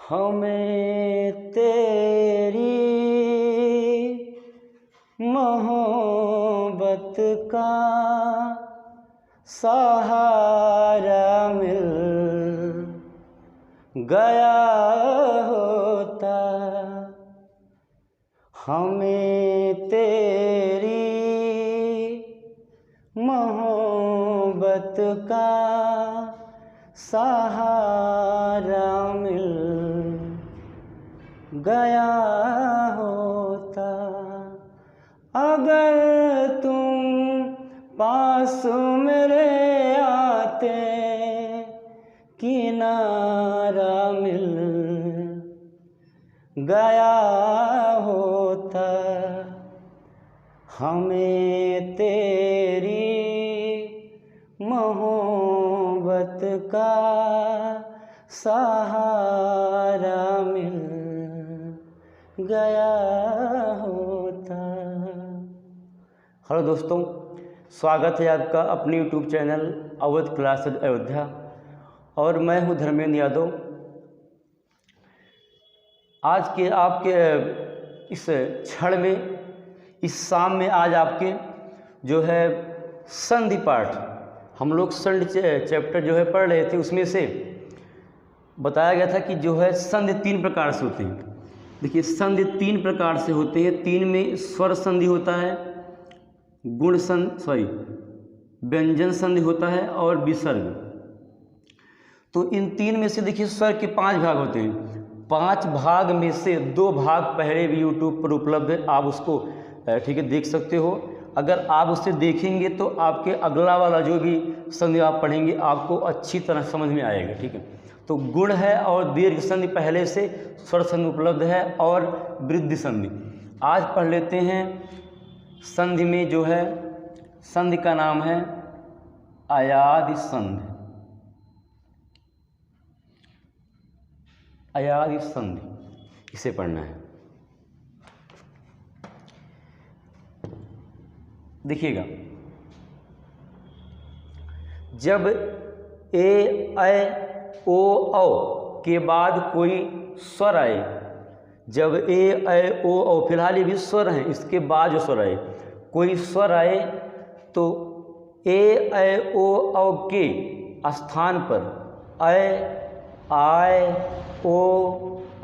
हमें तेरी मोहब्बत का सहारा मिल गया होता, हमें तेरी मोहब्बत का सहारा मिल गया होता। अगर तुम पास मेरे आते किनारा मिल गया होता, हमें तेरी मोहब्बत का सहारा मिल गया होता। हेलो दोस्तों, स्वागत है आपका अपने YouTube channel Awadh classes Ayodhya और मैं हूं धर्मेंद्र यादव। आज के आपके इस क्षण में, इस शाम में आज आपके जो है संधि पाठ, हम लोग संधि चैप्टर जो है पढ़ रहे थे, उसमें से बताया गया था कि जो है संधि 3 प्रकार से होते हैं। देखिए, संधि 3 प्रकार से होते हैं। 3 में स्वर संधि होता है, गुण संधि व्यंजन संधि होता है और विसर्ग। तो इन 3 में से देखिए स्वर के 5 भाग होते हैं। 5 भाग में से 2 भाग पहले भी YouTube पर उपलब्ध है, आप उसको ठीक है देख सकते हो। अगर आप उससे देखेंगे तो आपके अगला वाला जो भी संधि आप पढ़ेंगे आपको अच्छी तरह समझ में आएगा। ठीक है, तो गुण है और दीर्घ संधि पहले से स्वर संधि उपलब्ध है और वृद्धि संधि। आज पढ़ लेते हैं संधि में जो है संधि का नाम है अयादि संधि। अयादि संधि इसे पढ़ना है। देखिएगा, जब ए ऐ ओ औ के बाद कोई स्वर आए, जब ए ऐ ओ औ, फिलहाल ये भी स्वर हैं, इसके बाद जो स्वर आए, कोई स्वर आए तो ए ऐ ओ औ के स्थान पर ऐ आय ओ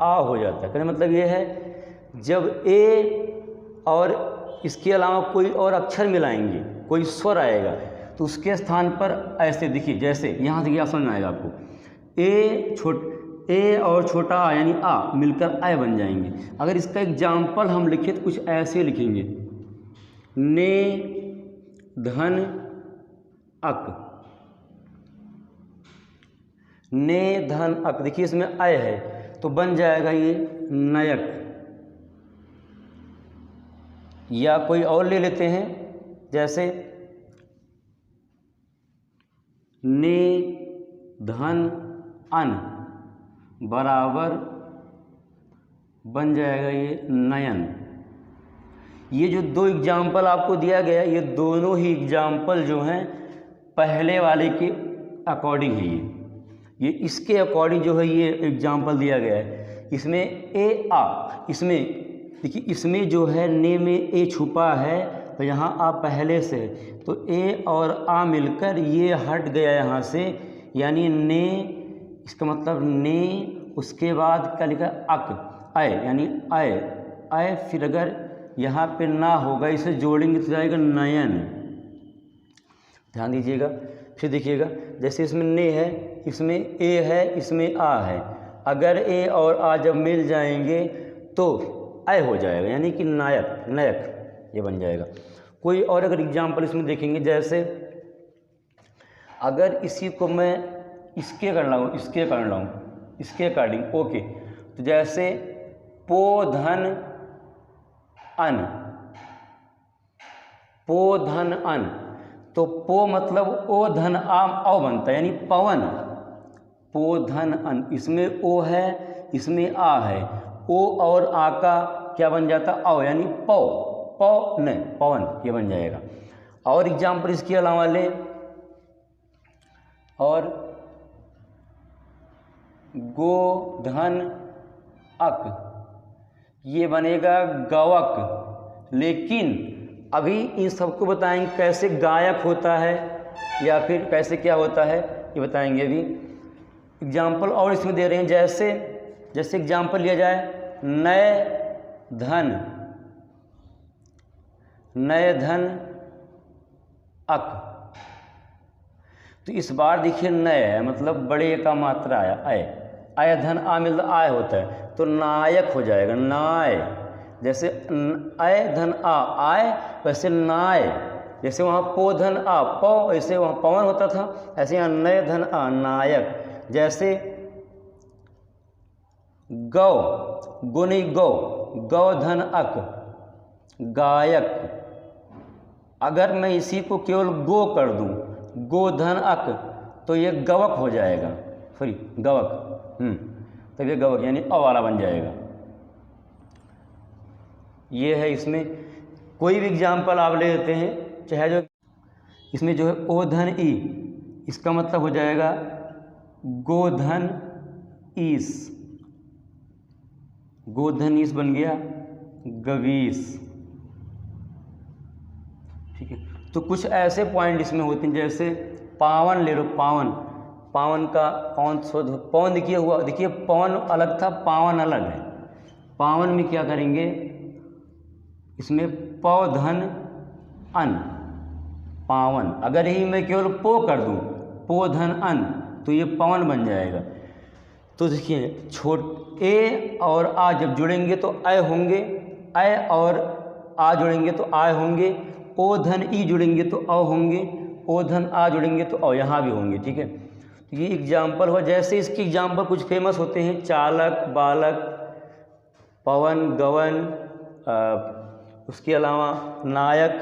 आ हो जाता है। कहने मतलब ये है, जब ए और इसके अलावा कोई और अक्षर मिलाएंगे, कोई स्वर आएगा तो उसके स्थान पर ऐसे, देखिए जैसे यहाँ से क्या समझ में आएगा आपको, ए और छोटा आ यानी आ मिलकर आय बन जाएंगे। अगर इसका एग्जाम्पल हम लिखें तो कुछ ऐसे लिखेंगे, ने धन अक, ने धन अक। देखिए इसमें अय है तो बन जाएगा ये नयक। या कोई और ले लेते हैं, जैसे ने धन अन बराबर बन जाएगा ये नयन। ये जो 2 एग्जाम्पल आपको दिया गया, ये दोनों ही एग्जाम्पल जो हैं पहले वाले के अकॉर्डिंग है। ये इसके अकॉर्डिंग जो है ये एग्जाम्पल दिया गया है। इसमें ए आ, इसमें देखिए इसमें जो है ने में ए छुपा है तो यहाँ आ पहले से है, तो ए और आ मिलकर ये हट गया यहाँ से, यानी ने, इसका मतलब ने, उसके बाद क्या लिखा अक, आय यानी आय, आय। फिर अगर यहाँ पे ना होगा, इसे जोड़ेंगे तो जाएगा नयन। ध्यान दीजिएगा। फिर देखिएगा, जैसे इसमें ने है, इसमें ए है, इसमें आ है। अगर ए और आ जब मिल जाएंगे तो आय हो जाएगा, यानी कि नायक, नयक ये बन जाएगा। कोई और अगर एग्जाम्पल इसमें देखेंगे, जैसे अगर इसी को मैं इसके कर लाऊँ, इसके कर लाऊँ, इसके अकॉर्डिंग ओके, तो जैसे पो धन अन, पो धन अन, तो पो मतलब ओ धन आम औ बनता है, यानी पवन। पो धन अन, इसमें ओ है, इसमें आ है, ओ और आ का क्या बन जाता, औ, यानी पौ, पौ न पवन ये बन जाएगा। और एग्जाम्पल इसके अलावा ले, और गो धन अक, ये बनेगा गवक। लेकिन अभी इन सबको बताएंगे कैसे गायक होता है या फिर कैसे क्या होता है, ये बताएंगे अभी। एग्जाम्पल और इसमें दे रहे हैं, जैसे एग्जाम्पल लिया जाए नए धन अक। तो इस बार देखिए नए है मतलब बड़े का मात्रा आया, आय धन आ मिल आय होता है तो नायक हो जाएगा, नाय। जैसे आय धन आ आय, वैसे नाय। जैसे वहाँ पो धन आ पौ, ऐसे वहाँ पवन होता था, ऐसे यहाँ नए धन आ नायक। जैसे गौ, गुनी गौ, गौ धन अक गायक। अगर मैं इसी को केवल गो कर दूं, गो धन अक, तो ये गवक हो जाएगा, सॉरी गवक, तब ये गवक यानी अ वाला बन जाएगा। ये है, इसमें कोई भी एग्जाम्पल आप ले लेते हैं, चाहे जो इसमें जो है ओ धन ई, इसका मतलब हो जाएगा गोधन ईस, गोधन ईस बन गया गवीस। ठीक है, तो कुछ ऐसे पॉइंट इसमें होते हैं, जैसे पावन ले लो, पावन, पावन का पवन शोध, पवन देखिए हुआ, देखिए पवन अलग था, पावन अलग है। पावन में क्या करेंगे, इसमें पौधन अन, पावन। अगर ही मैं केवल पो कर दूं, पोधन अन, तो ये पवन बन जाएगा। तो देखिए ए और आ जब जुड़ेंगे तो अय होंगे, अय और आ जुड़ेंगे तो आय होंगे, ओ धन ई जुड़ेंगे तो अ होंगे, ओ धन आ जुड़ेंगे तो अ यहाँ भी होंगे। ठीक है, तो ये एग्जाम्पल हुआ। जैसे इसके एग्जाम्पल कुछ फेमस होते हैं, चालक, बालक, पवन, गवन, उसके अलावा नायक,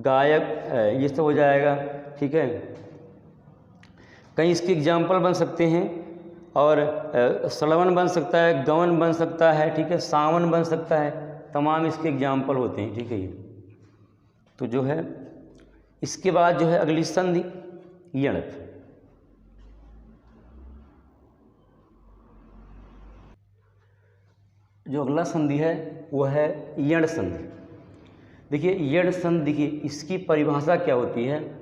गायक, ये सब हो जाएगा। ठीक है, कहीं इसके एग्जाम्पल बन सकते हैं, और सलवन बन सकता है, गवन बन सकता है, ठीक है, सावन बन सकता है, तमाम इसके एग्जाम्पल होते हैं। ठीक है, ये तो जो है इसके बाद जो है अगली संधि यणत। जो अगला संधि है वो है यण संधि। देखिए यण संधि, देखिए इसकी परिभाषा क्या होती है,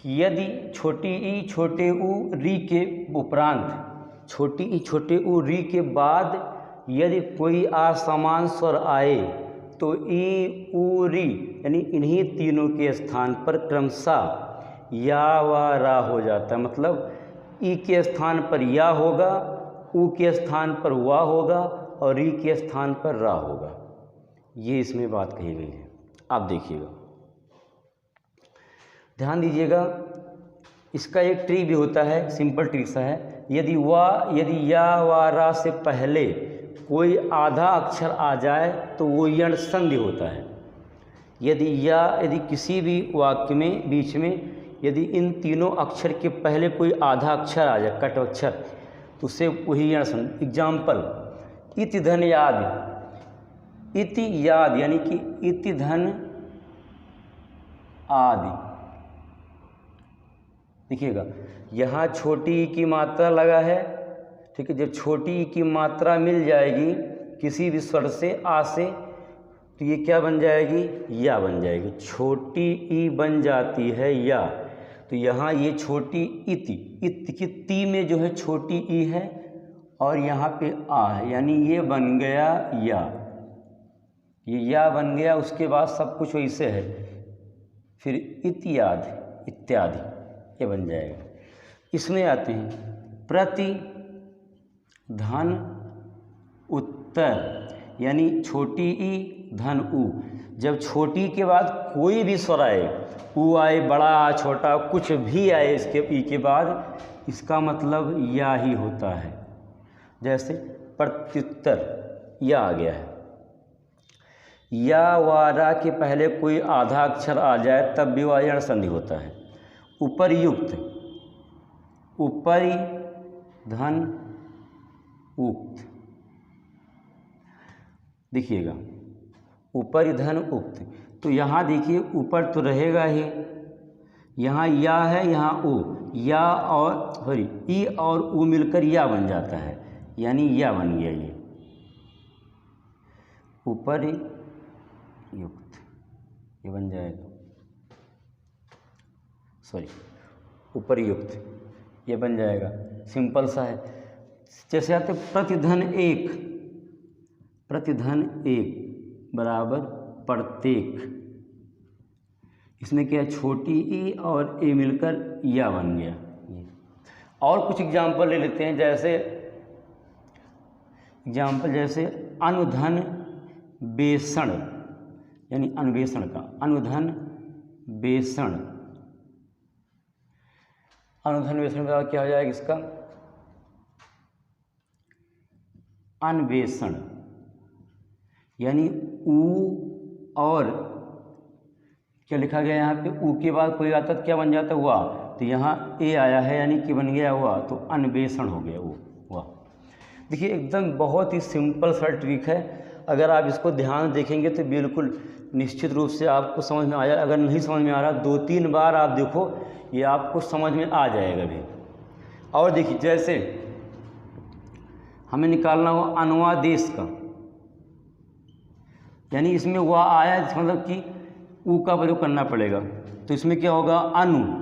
यदि छोटी ई छोटे ऊ री के उपरांत, छोटी ई छोटे ऊ री के बाद यदि कोई असमान स्वर आए तो ई ऊ री यानी इन्हीं तीनों के स्थान पर क्रमशः या व रा हो जाता है। मतलब ई के स्थान पर या होगा, ऊ के स्थान पर वा होगा और री के स्थान पर रा होगा। ये इसमें बात कही गई है, आप देखिएगा, ध्यान दीजिएगा। इसका एक ट्री भी होता है, सिंपल ट्री सा है। यदि या व रा से पहले कोई आधा अक्षर आ जाए तो वो यण संधि होता है। यदि किसी भी वाक्य में बीच में यदि इन तीनों अक्षर के पहले कोई आधा अक्षर आ जाए, कट अक्षर, तो उससे वही यण संधि। एग्जाम्पल, इति धन याद, इति याद यानी कि इति धन आदि। देखिएगा यहाँ छोटी ई की मात्रा लगा है। ठीक है, जब छोटी ई की मात्रा मिल जाएगी किसी भी स्वर से, आ से, तो ये क्या बन जाएगी, या बन जाएगी। छोटी ई बन जाती है या। तो यहाँ ये छोटी इति, इत की ती में जो है छोटी ई है और यहाँ पे आ है, यानी ये बन गया या, ये या बन गया। उसके बाद सब कुछ वैसे है, फिर इत्यादि इत्यादि ये बन जाएगा। इसमें आते हैं प्रति धन उत्तर, यानी छोटी ई धन ऊ। जब छोटी के बाद कोई भी स्वर आए, ऊ आए, बड़ा छोटा कुछ भी आए इसके ई के बाद, इसका मतलब या ही होता है। जैसे प्रत्युत्तर या आ गया है। या वारा के पहले कोई आधा अक्षर आ जाए तब भी वह यण संधि होता है। उपरयुक्त, उपरि धन उक्त, देखिएगा ऊपर धन उक्त। तो यहाँ देखिए ऊपर तो रहेगा ही, यहाँ या है, यहाँ ऊ, या और सॉरी ई और ऊ मिलकर या बन जाता है। यानी या बन गया ये उपरयुक्त, ये बन जाएगा, सॉरी उपरयुक्त, ये बन जाएगा। सिंपल सा है। जैसे आते प्रतिधन एक, प्रतिधन एक बराबर प्रत्येक, इसमें क्या है छोटी ई और ए मिलकर या बन गया ये। और कुछ एग्जाम्पल ले लेते हैं, जैसे एग्जाम्पल जैसे अनुधन बेसण, यानी अन्वेषण का, अनुधन बेसण, अनुधन बेसण का क्या हो जाएगा इसका, अन्वेषण, यानी ऊ और क्या लिखा गया यहाँ पे, ऊ के बाद कोई आता तो क्या बन जाता हुआ, तो यहाँ ए आया है यानी कि बन गया हुआ, तो अन्वेषण हो गया वो हुआ। देखिए एकदम बहुत ही सिंपल सा ट्रिक है, अगर आप इसको ध्यान देखेंगे तो बिल्कुल निश्चित रूप से आपको समझ में आ जाए। अगर नहीं समझ में आ रहा 2-3 बार आप देखो, ये आपको समझ में आ जाएगा भी। और देखिए जैसे हमें निकालना हो अनुवादेश का, यानी इसमें वह आया मतलब कि ऊ का प्रयोग करना पड़ेगा, तो इसमें क्या होगा अनुधन,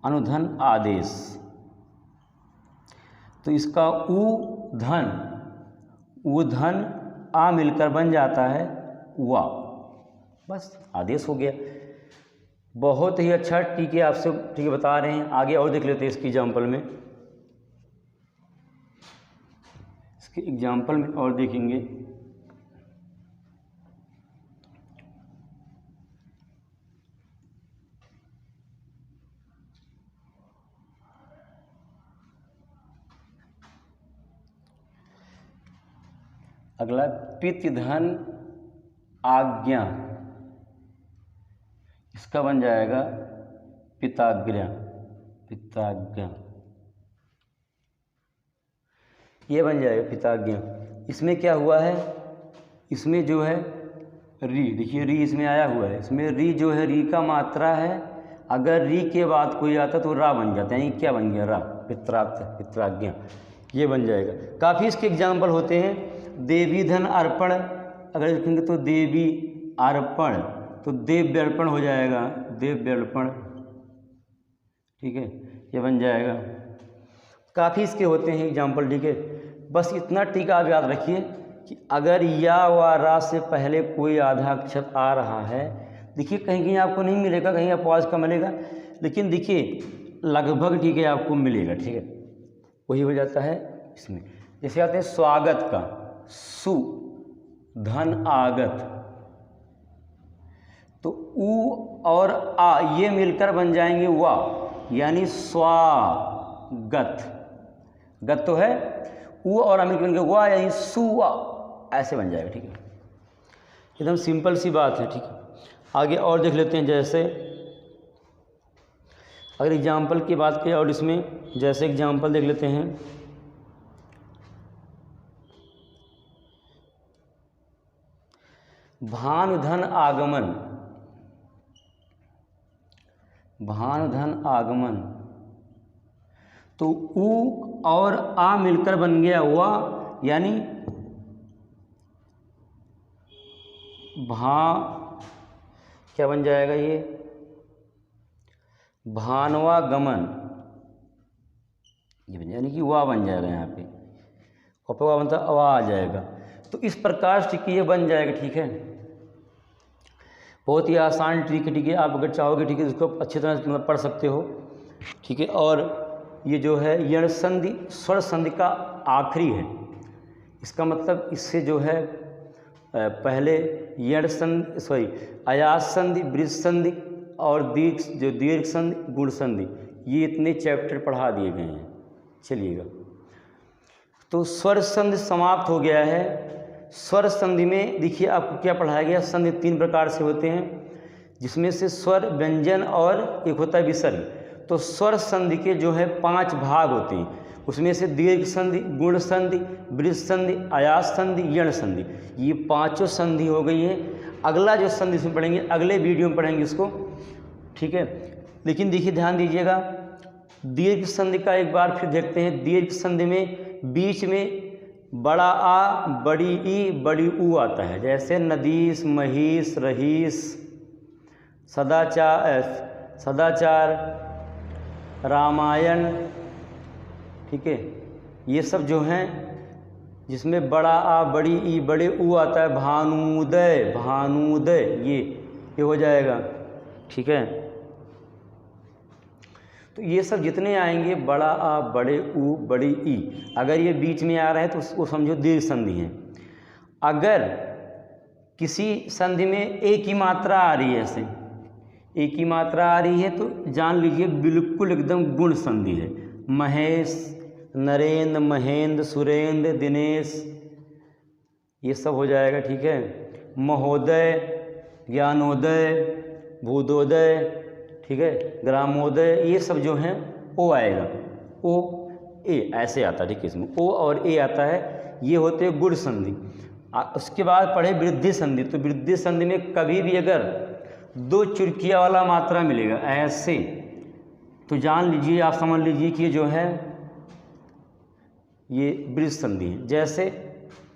अनुधन आदेश, तो इसका ऊ धन आ मिलकर बन जाता है वा, बस आदेश हो गया। बहुत ही अच्छा ठीक है, आपसे ठीक है बता रहे हैं। आगे और देख लेते हैं इसकी एग्जाम्पल में, इसके एग्जाम्पल में और देखेंगे। अगला पितृधन आज्ञा, इसका बन जाएगा पिताज्ञा, पिताज्ञा, ये बन जाएगा पिताज्ञा। इसमें क्या हुआ है, इसमें जो है री, देखिए री इसमें आया हुआ है, इसमें री जो है री का मात्रा है, अगर री के बाद कोई आता तो रा बन जाता है, यानी क्या बन गया रा, पित्रार्थ, पित्राज्ञा, ये बन जाएगा। काफ़ी इसके एग्जाम्पल होते हैं। देवी धन अर्पण, अगर लिखेंगे तो देवी अर्पण, तो देव्य अर्पण हो जाएगा, देव्य अर्पण, ठीक है, ये बन जाएगा। काफ़ी इसके होते हैं एग्जाम्पल, ठीक है। बस इतना टीका आप याद रखिए कि अगर या व रा से पहले कोई आधा अक्षर आ रहा है, देखिए कहीं कहीं आपको नहीं मिलेगा, कहीं अपवाद का मिलेगा, लेकिन देखिए लगभग ठीक है आपको मिलेगा, ठीक है, वही हो जाता है इसमें। जैसे आते हैं स्वागत का, सु धन आगत, तो ऊ और आ ये मिलकर बन जाएंगे वा, यानी स्वागत, गत तो है, ऊ और आ मिलकर बन गया वा, यानी सुवा, ऐसे बन जाएगा, ठीक है। एकदम सिंपल सी बात है, ठीक है। आगे और देख लेते हैं, जैसे अगर एग्जाम्पल की बात करें और इसमें जैसे एग्जाम्पल देख लेते हैं, भानुधन आगमन, भानुधन आगमन, तो ऊ और आ मिलकर बन गया हुआ, यानी क्या बन जाएगा ये, भानवागमन, ये बन यानी कि वाह बन जाएगा, यहाँ पे वाह बनता वाह आ जाएगा। तो इस प्रकार से ये बन जाएगा, ठीक है। बहुत ही आसान ट्रिक है, ठीक है। आप अगर चाहोगे, ठीक है, इसको अच्छी तरह मतलब पढ़ सकते हो, ठीक है। और ये जो है यण संधि स्वर संधि का आखिरी है, इसका मतलब इससे जो है पहले यण संधि, सॉरी अयास संधि, ब्रिज संधि और दीर्घ संधि, गुण संधि, ये इतने चैप्टर पढ़ा दिए गए हैं। चलिएगा, तो स्वर संधि समाप्त हो गया है। स्वर संधि में देखिए आपको क्या पढ़ाया गया, संधि 3 प्रकार से होते हैं, जिसमें से स्वर, व्यंजन और एक होता है विसर्ग। तो स्वर संधि के जो है 5 भाग होते हैं, उसमें से दीर्घ संधि, गुण संधि, ब्रिज संधि, अयास संधि, यण संधि, ये 5 संधि हो गई है। अगला जो संधि इसमें पढ़ेंगे, अगले वीडियो में पढ़ेंगे इसको, ठीक है। लेकिन देखिए ध्यान दीजिएगा, दीर्घ संधि का एक बार फिर देखते हैं। दीर्घ संधि में बीच में बड़ा आ, बड़ी ई, बड़ी ऊ आता है, जैसे नदीस, महीस, रहीस, सदाचार, रामायण, ठीक है। ये सब जो हैं जिसमें बड़ा आ, बड़ी ई, बड़े ऊ आता है। भानुदय, ये हो जाएगा, ठीक है। तो ये सब जितने आएंगे बड़ा आ, बड़े ऊ, बड़ी ई, अगर ये बीच में आ रहे हैं तो उसको समझो दीर्घ संधि है। अगर किसी संधि में एक ही मात्रा आ रही है, ऐसे एक ही मात्रा आ रही है, तो जान लीजिए बिल्कुल एकदम गुण संधि है। महेश, नरेंद्र, महेंद्र, सुरेंद्र, दिनेश, ये सब हो जाएगा, ठीक है। महोदय, ज्ञानोदय, भूतोदय, ठीक है, ग्रामोदय, ये सब जो हैं ओ आएगा, ओ ए ऐसे आता है, ठीक है। इसमें ओ और ए आता है, ये होते हैं गुण संधि। उसके बाद पढ़े वृद्धि संधि। तो वृद्धि संधि में कभी भी अगर दो चुरकिया वाला मात्रा मिलेगा ऐसे, तो जान लीजिए, आप समझ लीजिए कि जो है ये वृद्धि संधि है। जैसे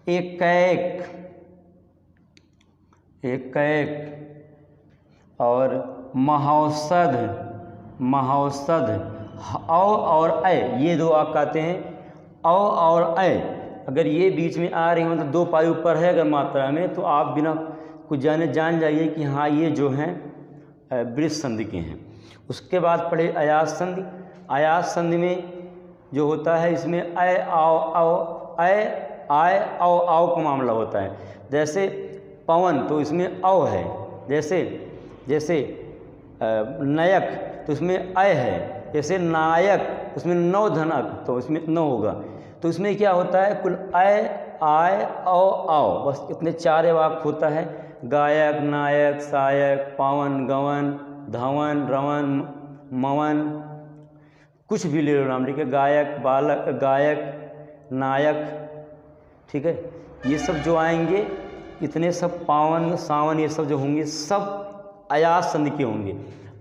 एक और महोत्सद, औ और अ, ये दो आप कहते हैं। औ और अ अगर ये बीच में आ रही है, मतलब दो पाई ऊपर है अगर मात्रा में, तो आप बिना कुछ जान जाइए कि हाँ ये जो हैं वृद्धि संधि के हैं। उसके बाद पढ़े अयास संधि। अयास संधि में जो होता है, इसमें आय आओ का मामला होता है। जैसे पवन, तो इसमें औ है। जैसे नयक, तो इसमें अय है। जैसे नायक, उसमें नौ धनक, तो इसमें नौ होगा। तो इसमें क्या होता है, कुल आय आओ, बस इतने चार वाक्य होता है। गायक, नायक, सायक, पावन, गवन, धवन, रवन, मवन, कुछ भी ले लो नाम, ठीक है। गायक, बालक, गायक, नायक, ठीक है। ये सब जो आएंगे, इतने सब पावन, सावन, ये सब जो होंगे सब अयास संधि के होंगे।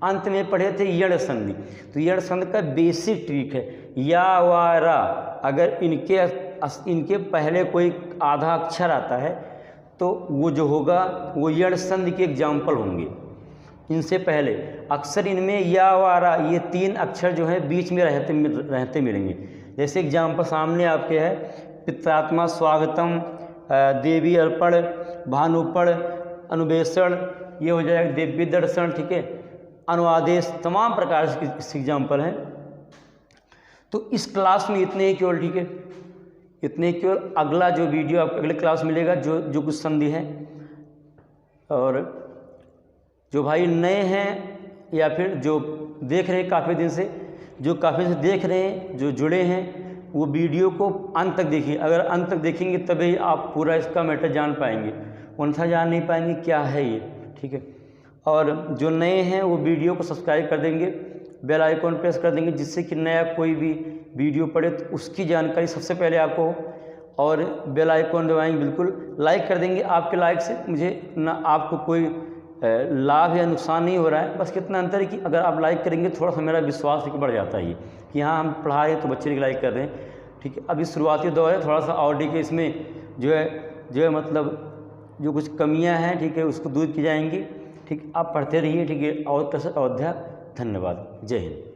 अंत में पढ़े थे यण संधि। तो यण संधि का बेसिक ट्रिक है, या वा रा, अगर इनके पहले कोई आधा अक्षर आता है तो वो जो होगा वो यण संधि के एग्जाम्पल होंगे। इनसे पहले अक्सर इनमें या वा रा, ये तीन अक्षर जो है बीच में रहते मिलेंगे। जैसे एग्जाम्पल सामने आपके है, पित्रात्मा, स्वागतम, देवी अर्पण, भानुपण, अनुवेषण, ये हो जाएगा दिव्य दर्शन, ठीक है। अनुआदेश, तमाम प्रकार के इसके एग्जाम्पल हैं। तो इस क्लास में इतने ही केवल, ठीक है, इतने केवल। अगला जो वीडियो आपको अगले क्लास मिलेगा जो कुछ संधि है। और जो भाई नए हैं या फिर जो देख रहे हैं काफ़ी दिन से, देख रहे हैं, जो जुड़े हैं, वो वीडियो को अंत तक देखिए। अगर अंत तक देखेंगे तभी आप पूरा इसका मैटर जान पाएंगे, अन्यथा जान नहीं पाएंगे क्या है ये, ठीक है। और जो नए हैं वो वीडियो को सब्सक्राइब कर देंगे, बेल आइकॉन प्रेस कर देंगे, जिससे कि नया कोई भी वीडियो पड़े तो उसकी जानकारी सबसे पहले आपको हो। और बेल आइकॉन दबाएंगे, बिल्कुल लाइक कर देंगे। आपके लाइक से मुझे ना आपको कोई लाभ या नुकसान नहीं हो रहा है, बस कितना अंतर है कि अगर आप लाइक करेंगे थोड़ा सा मेरा विश्वास बढ़ जाता है कि हाँ हम पढ़ा रहे हैं तो बच्चे लाइक कर रहे हैं, ठीक है। अभी शुरुआती दौर है, थोड़ा सा और के इसमें जो है मतलब जो कुछ कमियां हैं, ठीक है, उसको दूर की जाएंगी, ठीक। आप पढ़ते रहिए, ठीक है। और अयोध्या, धन्यवाद, जय हिंद।